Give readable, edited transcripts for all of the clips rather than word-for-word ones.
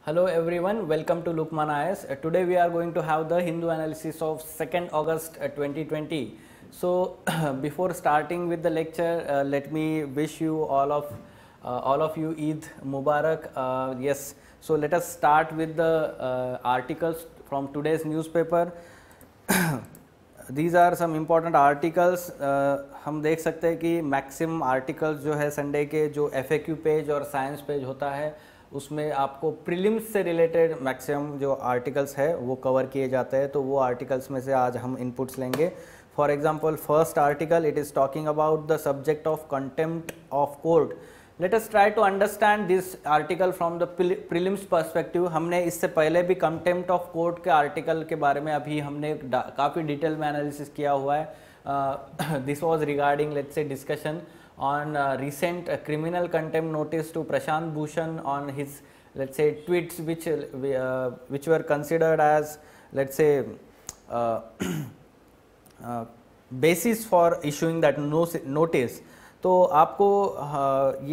Hello everyone, welcome to Lukman IS. Today we are going to have the Hindu analysis of 2nd August 2020. So before starting with the lecture, let me wish you all of you Eid Mubarak. Yes, so let us start with the articles from today's newspaper. These are some important articles. हम देख सकते हैं कि maximum articles जो है Sunday के जो FAQ page और साइंस पेज होता है उसमें आपको प्रीलिम्स से रिलेटेड मैक्सिमम जो आर्टिकल्स है वो कवर किए जाते हैं। तो वो आर्टिकल्स में से आज हम इनपुट्स लेंगे। For example first article, it is talking about the subject of contempt of court. Let us try to understand this article from the prelims perspective. हमने इससे पहले भी कंटेम्प्ट ऑफ कोर्ट के आर्टिकल के बारे में अभी हमने काफ़ी डिटेल में एनालिसिस किया हुआ है। This was regarding let's say discussion on recent criminal contempt notice to Prashant Bhushan on his, let's say, tweets which were considered as, let's say, basis for issuing that notice. तो आपको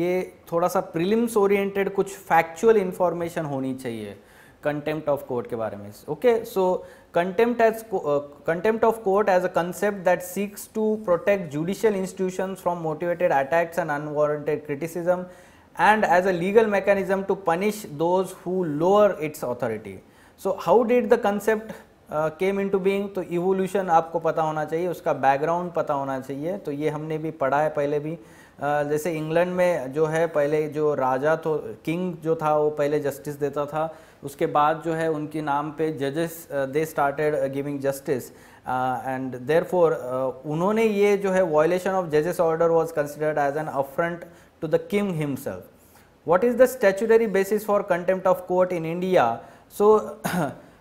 ये थोड़ा सा prelims oriented कुछ factual information होनी चाहिए contempt of court के बारे में। Okay, so contempt of court as a concept that seeks to protect judicial institutions from motivated attacks and unwarranted criticism, and as a legal mechanism to punish those who lower its authority. So how did the concept came into being? तो evolution आपको पता होना चाहिए, उसका background पता होना चाहिए। तो ये हमने भी पढ़ा है पहले भी। जैसे इंग्लैंड में जो है पहले जो राजा तो किंग जो था वो पहले जस्टिस देता था, उसके बाद जो है उनके नाम पे जजेस they started giving justice and therefore उन्होंने ये जो है वायलेशन ऑफ जजेस order was considered as an affront to the king himself. What is the statutory basis for contempt of court in India? So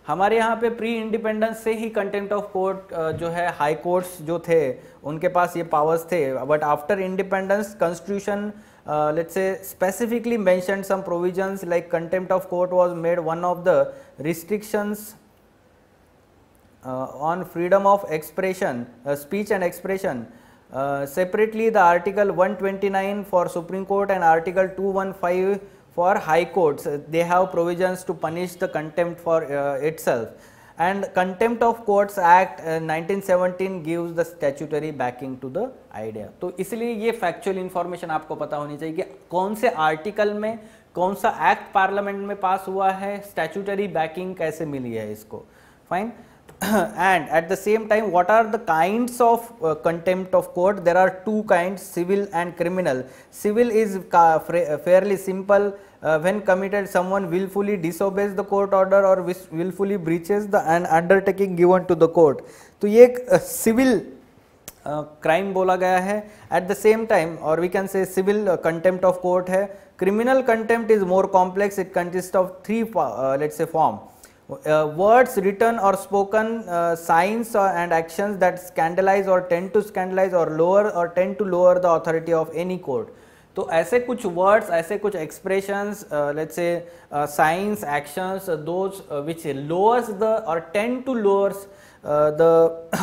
हमारे यहाँ पे प्री इंडिपेंडेंस से ही contempt of court जो है हाई कोर्ट्स जो थे उनके पास ये पावर्स थे, but after independence constitution let's say specifically mentioned some provisions like contempt of court was made one of the restrictions on freedom of expression, speech and expression. Separately the article 129 for Supreme Court and article 215 for high courts, they have provisions to punish the contempt for itself, and Contempt of Courts Act 1917 gives the statutory backing to the idea. तो इसलिए ये factual information आपको पता होनी चाहिए कि कौन से आर्टिकल में कौन सा एक्ट पार्लियामेंट में पास हुआ है, स्टैट्यूटरी बैकिंग कैसे मिली है इसको। Fine. And at the same time, what are the kinds of contempt of court? There are two kinds, civil and criminal. Civil is fairly simple. When committed, someone willfully disobeys the court order or willfully breaches the an undertaking given to the court. तो ये एक civil crime बोला गया है। At the same time, or we can say civil contempt of court है। Criminal contempt is more complex. It consists of three let's say form. Words written or spoken, signs and actions that scandalize or tend to scandalize or lower or tend to lower the authority of any court. तो ऐसे कुछ words, ऐसे कुछ expressions, let's say signs, actions, those which lowers the or tend to lowers the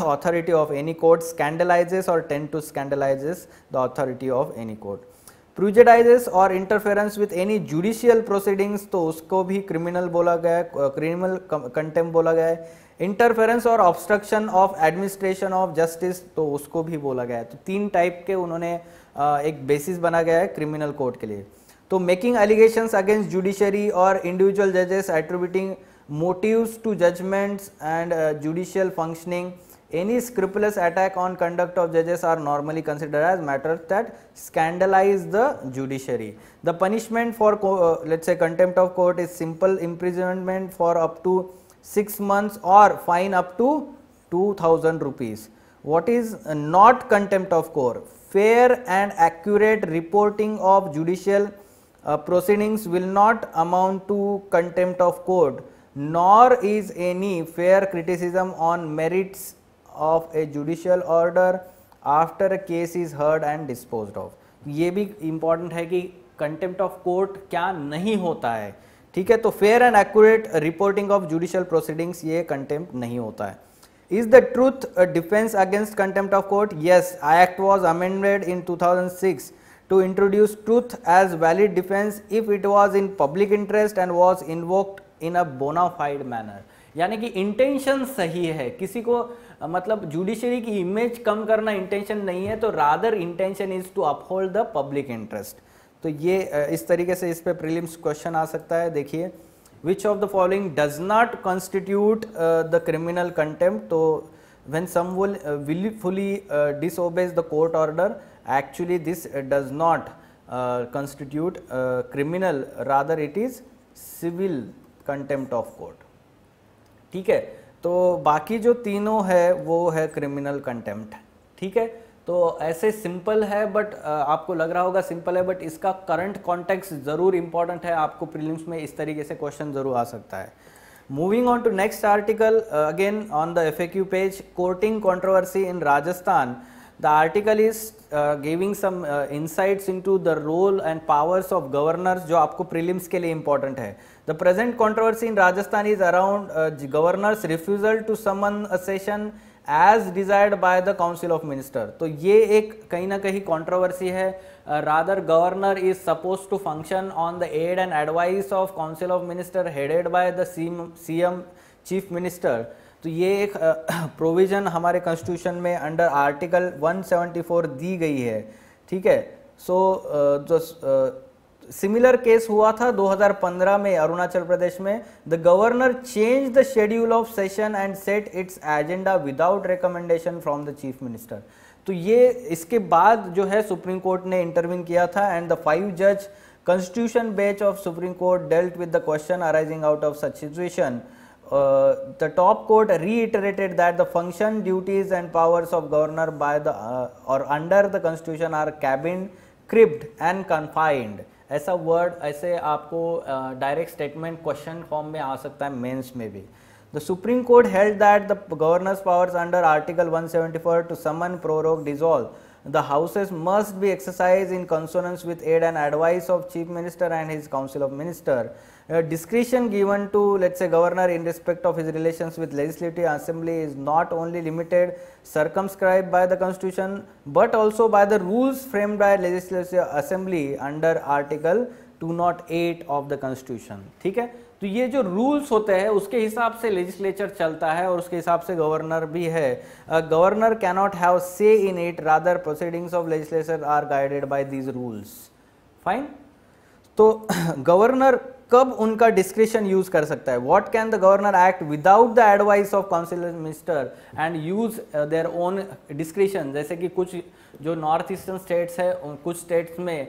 authority of any court, scandalizes or tend to scandalizes the authority of any court. Prejudices और interference with any judicial proceedings, तो उसको भी criminal बोला गया है, criminal contempt बोला गया है। इंटरफेरेंस और obstruction of administration of justice, तो उसको भी बोला गया है। तो तीन टाइप के उन्होंने एक बेसिस बना गया है क्रिमिनल कोर्ट के लिए। तो मेकिंग एलिगेशंस अगेंस्ट जुडिशरी और इंडिविजुअल जजेस, attributing motives to judgments and judicial functioning. Any scrupulous attack on conduct of judges are normally considered as matters that scandalize the judiciary. The punishment for let's say contempt of court is simple imprisonment for up to 6 months or fine up to 2000 rupees. What is not contempt of court? Fair and accurate reporting of judicial proceedings will not amount to contempt of court, nor is any fair criticism on merits of a judicial order after a case is heard and disposed of. ये भी important है कि contempt of court क्या नहीं होता है, ठीक है। तो fair and accurate reporting of judicial proceedings ये contempt नहीं होता है। Is the truth a defense against contempt of court? Yes, Act was amended in 2006 to introduce truth as valid defense if it was in public interest and was invoked in a bona fide manner। यानी कि intention सही है, किसी को मतलब judiciary की image कम करना intention नहीं है, तो rather intention is to uphold the public interest. तो ये इस तरीके से इस पे प्रीलिम्स क्वेश्चन आ सकता है। देखिए, which of the following does not constitute the criminal contempt. तो when someone willfully disobeys the court order, actually this does not constitute criminal, rather it is civil contempt of court। ठीक है, तो बाकी जो तीनों है वो है क्रिमिनल कंटेम्प्ट। ठीक है, तो ऐसे सिंपल है, बट आपको लग रहा होगा सिंपल है, बट इसका करंट कॉन्टेक्स्ट ज़रूर इंपॉर्टेंट है। आपको प्रीलिम्स में इस तरीके से क्वेश्चन ज़रूर आ सकता है। Moving on to next article, again on the FAQ page, courting controversy in Rajasthan. The article is giving some insights into the role and powers of governors, जो आपको prelims के लिए important है। The present controversy in Rajasthan is around governors' refusal to summon a session as desired by the Council of Minister। तो ये एक कहीं ना कहीं controversy है। Rather, governor is supposed to function on the aid and advice of Council of Minister headed by the CM Chief Minister। तो ये एक प्रोविजन हमारे कॉन्स्टिट्यूशन में अंडर आर्टिकल 174 दी गई है। ठीक है, सो जो सिमिलर केस हुआ था 2015 में अरुणाचल प्रदेश में। The governor change the schedule of session and set it's agenda without recommendation from the chief minister. तो ये इसके बाद जो है सुप्रीम कोर्ट ने इंटरवीन किया था, एंड द 5 जज constitution bench of supreme court dealt with the question arising out of such situation. The top court reiterated that the function, duties and powers of governor by the or under the constitution are cabined, cribbed and confined। ऐसा word ऐसे आपको direct statement question form में आ सकता है mains में भी। The Supreme Court held that the governor's powers under Article 174 to summon, prorogue, dissolve the houses must be exercised in consonance with aid and advice of Chief Minister and his Council of Minister। Discretion given to, let's say, governor in respect of his relations with legislative assembly is not only limited, circumscribed by the constitution, but also by the rules framed by legislative assembly under Article 208 of the constitution। ठीक है, तो ये जो rules होते हैं उसके हिसाब से लेजिस्लेचर चलता है और उसके हिसाब से गवर्नर भी है। Governor cannot have say in it, rather proceedings of legislature are guided by these rules. Fine, तो गवर्नर कब उनका डिस्क्रिशन यूज कर सकता है? What can the governor act without the advice of council minister and use their own discretion. जैसे कि कुछ जो नॉर्थ ईस्टर्न स्टेट्स है, कुछ स्टेट्स में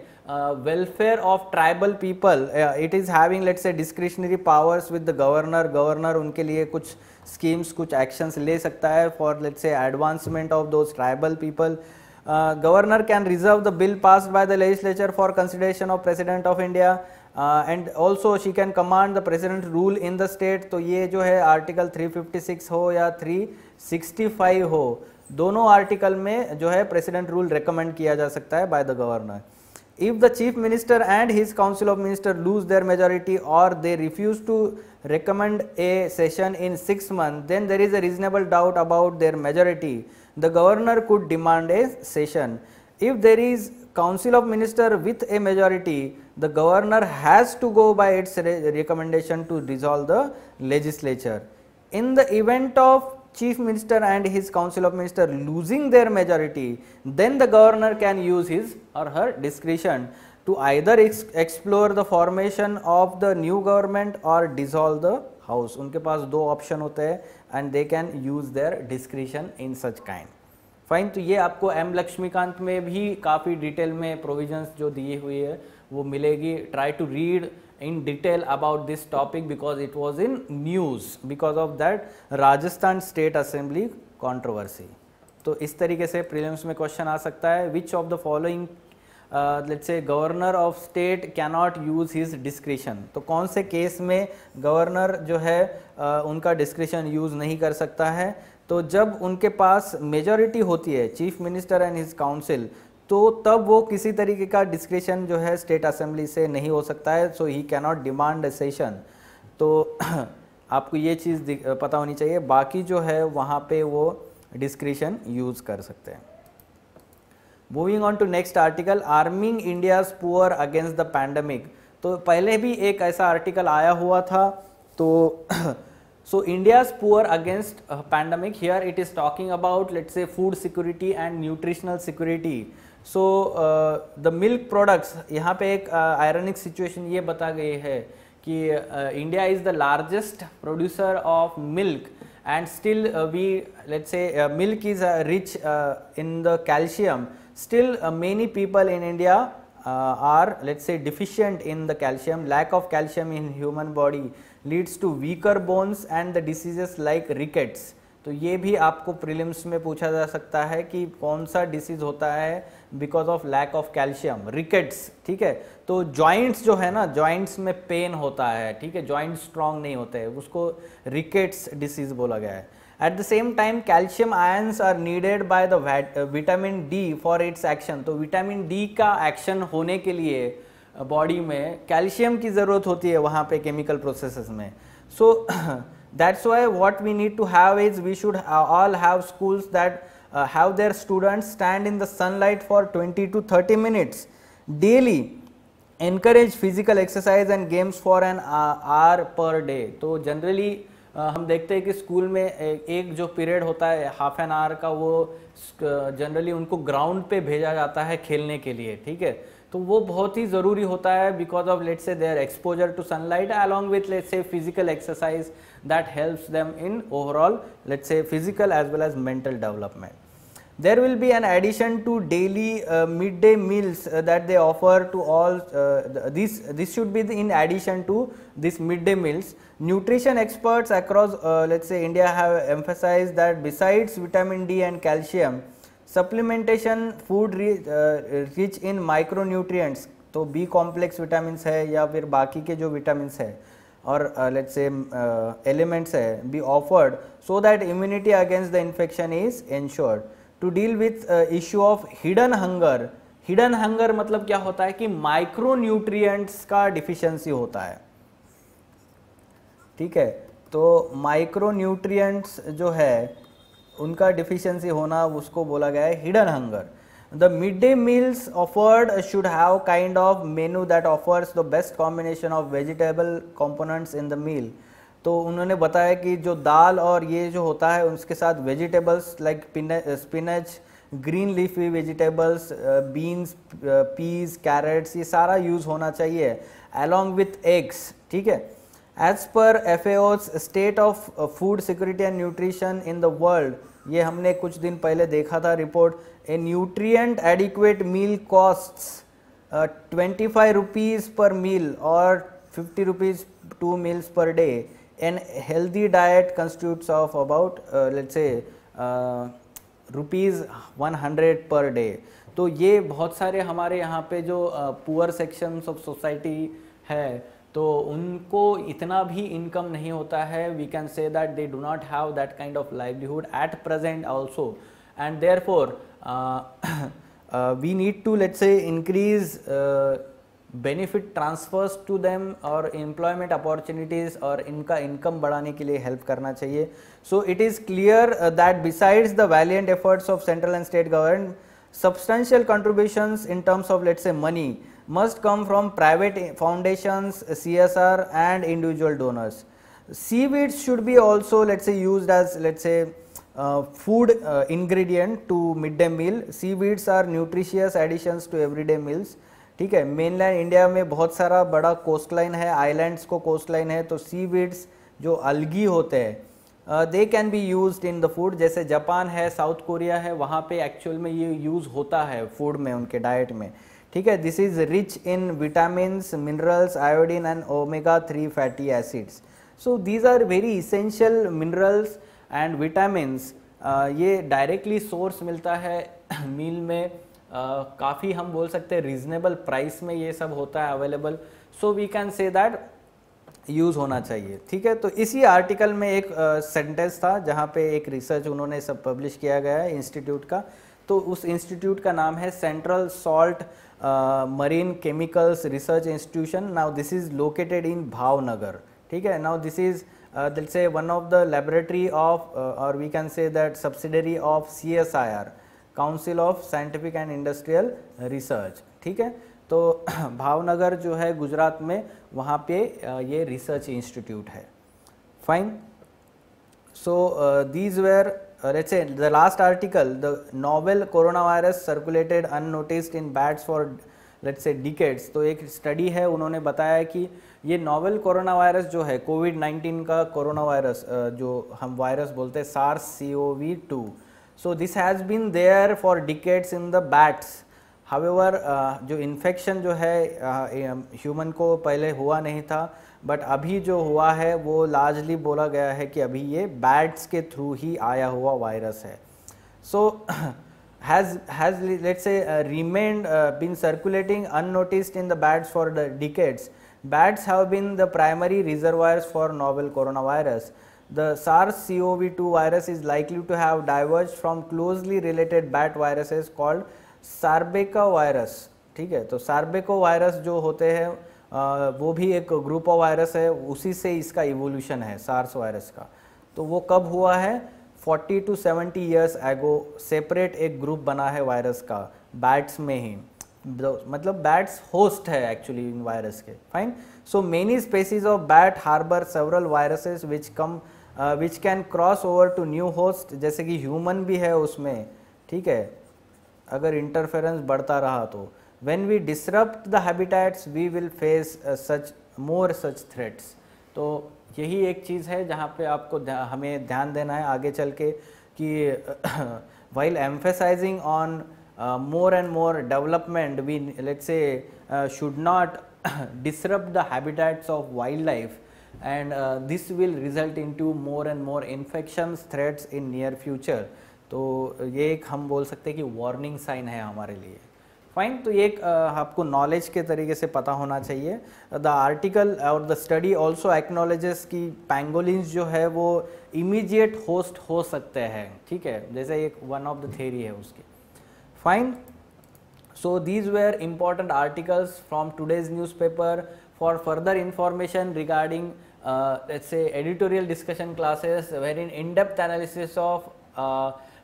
welfare of tribal people, it is having let's say discretionary powers with the governor. Governor उनके लिए कुछ स्कीम्स, कुछ एक्शंस ले सकता है for let's say advancement of those tribal people. Governor can reserve the bill passed by the legislature for consideration of President of India, and also she can command the president rule in the state। तो ये जो है article 356 हो या 365 हो, दोनों article में जो है प्रेसिडेंट रूल रिकमेंड किया जा सकता है by the governor. If the chief minister and his council of minister lose their majority or they refuse to recommend a session in 6 months, then there is a reasonable doubt about their majority. The governor could demand a session. If there is council of minister with a majority, the governor has to go by its recommendation to dissolve the legislature. In the event of chief minister and his council of minister losing their majority, then the governor can use his or her discretion to either explore the formation of the new government or dissolve the house। उनके पास दो option होते हैं and they can use their discretion in such kind। Fine, तो ये आपको M Laxmikant में भी काफ़ी डिटेल में प्रोविजंस जो दी हुई है वो मिलेगी। Try to read in detail about this topic because it was in news because of that Rajasthan State Assembly controversy। तो इस तरीके से प्रीलिम्स में क्वेश्चन आ सकता है। which of the following let's say governor of state cannot use his discretion। तो कौन से केस में गवर्नर जो है उनका डिस्क्रिशन यूज नहीं कर सकता है? तो जब उनके पास मेजॉरिटी होती है, chief minister and his council, तो तब वो किसी तरीके का डिस्क्रिशन जो है स्टेट असेंबली से नहीं हो सकता है। So he cannot demand a session. तो आपको ये चीज़ पता होनी चाहिए। बाकी जो है वहाँ पे वो डिस्क्रिशन यूज़ कर सकते हैं। Moving on to next article, arming India's poor against the pandemic. तो पहले भी एक ऐसा आर्टिकल आया हुआ था, तो so India's poor against pandemic, here it is talking about, let's say, food security and nutritional security. So the milk products, यहाँ पे एक ironic situation ये बता गई है कि India is the largest producer of milk, and still we, let's say, milk is rich in the calcium. Still many people in India are, let's say, deficient in the calcium. Lack of calcium in human body leads to weaker bones and the diseases like rickets. तो ये भी आपको prelims में पूछा जा सकता है कि कौन सा डिसीज होता है because of lack of calcium, rickets. ठीक है, तो जॉइंट्स जो है ना, जॉइंट्स में पेन होता है, ठीक है, जॉइंट्स स्ट्रांग नहीं होते हैं, उसको रिकेट्स डिसीज बोला गया है। At the same time calcium ions are needed by the vitamin D for its action. तो विटामिन डी का एक्शन होने के लिए बॉडी में कैल्शियम की ज़रूरत होती है वहाँ पे केमिकल प्रोसेसेस में। सो that's why what we need to have is, we should all have schools that have their students stand in the sunlight for 20 to 30 minutes daily, encourage physical exercise and games for an hour per day। तो generally हम देखते हैं कि school में एक जो period होता है हाफ एन आवर का, वो जनरली उनको ग्राउंड पे भेजा जाता है खेलने के लिए। ठीक है, तो वो बहुत ही ज़रूरी होता है because of, let's say, their exposure to sunlight along with, let's say, physical exercise that helps them in overall, let's say, physical as well as mental development. There will be an addition to daily midday meals that they offer to all. This should be in addition to this midday meals. Nutrition experts across, let's say, India have emphasized that besides vitamin D and calcium, supplementation food rich in micronutrients, तो B complex vitamins है या फिर बाकी के जो vitamins है और let's say elements है, be offered so that immunity against the infection is ensured. To deal with issue of hidden hunger, hidden hunger मतलब क्या होता है कि माइक्रोन्यूट्रिएंट्स का डिफिशियंसी होता है। ठीक है, तो माइक्रोन्यूट्रिएंट्स जो है उनका डिफिशियंसी होना, उसको बोला गया है hidden hunger. The midday meals offered should have kind of menu that offers the best combination of vegetable components in the meal. तो उन्होंने बताया कि जो दाल और ये जो होता है उसके साथ vegetables like spinach, green leafy vegetables, beans, peas, carrots, ये सारा यूज़ होना चाहिए along with eggs। ठीक है, as per FAO's State of Food Security and Nutrition in the World, ये हमने कुछ दिन पहले देखा था report, a nutrient adequate meal costs 25 rupees per meal और 50 rupees 2 meals per day, and healthy diet constitutes of about let's say ₹100 per day. तो ये बहुत सारे हमारे यहाँ पे जो पुअर सेक्शंस ऑफ सोसाइटी है, तो उनको इतना भी इनकम नहीं होता है। We can say that they do not have that kind of livelihood at present also, and therefore we need to, let's say, increase benefit transfers to them और employment opportunities, और इनका इनकम बढ़ाने के लिए help करना चाहिए। So it is clear that besides the valiant efforts of central and state government, substantial contributions in terms of, let's say, money must come from private foundations, CSR and individual donors. Seaweeds should be also, let's say, used as, let's say, food ingredient to midday meal. Seaweeds are nutritious additions to everyday meals। ठीक है, mainland India में बहुत सारा बड़ा coast line है, islands को coast line है, तो सीवीड्स जो अलगी होते हैं they can be used in the food. जैसे जापान है, साउथ कोरिया है, वहाँ पे एक्चुअल में ये यूज़ होता है फूड में, उनके डाइट में। ठीक है, this is rich in vitamins, minerals, iodine and omega 3 fatty acids. So these are very essential minerals and vitamins. ये डायरेक्टली सोर्स मिलता है मील में, काफ़ी हम बोल सकते हैं रीजनेबल प्राइस में ये सब होता है available. So we can say that use होना चाहिए। ठीक है, तो इसी आर्टिकल में एक सेंटेंस था जहाँ पे एक रिसर्च उन्होंने सब पब्लिश किया गया है इंस्टीट्यूट का। तो उस इंस्टीट्यूट का नाम है central salt marine chemicals research institution. Now this is located in Bhavnagar. ठीक है, now this is let's say one of the laboratory of, और we can say that subsidiary of CSIR, council of scientific and industrial research, ठीक है। तो भावनगर जो है गुजरात में, वहाँ पे ये रिसर्च इंस्टीट्यूट है। Fine. So these were let's say the last article, the novel coronavirus circulated unnoticed in bats for let's say decades। तो एक स्टडी है, उन्होंने बताया कि ये नॉवेल कोरोना वायरस जो है कोविड-19 का कोरोना वायरस जो हम वायरस बोलते हैं SARS-CoV-2, so this has been there for decades in the bats. However जो इन्फेक्शन जो है ह्यूमन को पहले हुआ नहीं था, बट अभी जो हुआ है वो लार्जली बोला गया है कि अभी ये बैट्स के थ्रू ही आया हुआ वायरस है। सो has let's say remained been circulating unnoticed in the bats for the decades. Bats have been the primary reservoirs for novel coronavirus. The SARS-CoV-2 virus is likely to have diverged from closely related bat viruses called sarbeco virus, ठीक है। तो सार्बेको virus जो होते हैं वो भी एक group of virus है, उसी से इसका इवोल्यूशन है सार्स वायरस का। तो वो कब हुआ है? 40 to 70 ईयर्स एगो सेपरेट एक ग्रुप बना है वायरस का बैट्स में ही, मतलब बैट्स होस्ट है एक्चुअली इन वायरस के। Fine. So many species of bat harbour several viruses which can cross over to new host, जैसे कि ह्यूमन भी है उसमें, ठीक है, अगर इंटरफेरेंस बढ़ता रहा तो। When we disrupt the habitats we will face such threats. तो यही एक चीज़ है जहाँ पे आपको हमें ध्यान देना है आगे चल के कि while emphasizing on more and more development, we let's say should not disrupt the habitats of wildlife, and this will result into more and more infections threats in near future। तो ये एक हम बोल सकते हैं कि वार्निंग साइन है हमारे लिए। फाइन। तो ये एक आपको नॉलेज के तरीके से पता होना चाहिए। द आर्टिकल और द स्टडी ऑल्सो एक्नॉलेजेस कि पैंगोलिन्स जो है वो इमीडिएट होस्ट हो सकते हैं, ठीक है, जैसे एक वन ऑफ द थ्योरी है उसकी। Fine. So these were important articles from today's newspaper. For further information regarding let's say editorial discussion classes wherein in-depth analysis of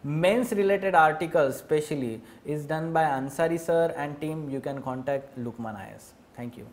men's related articles specially is done by Ansari sir and team, you can contact Lukman IS. Thank you.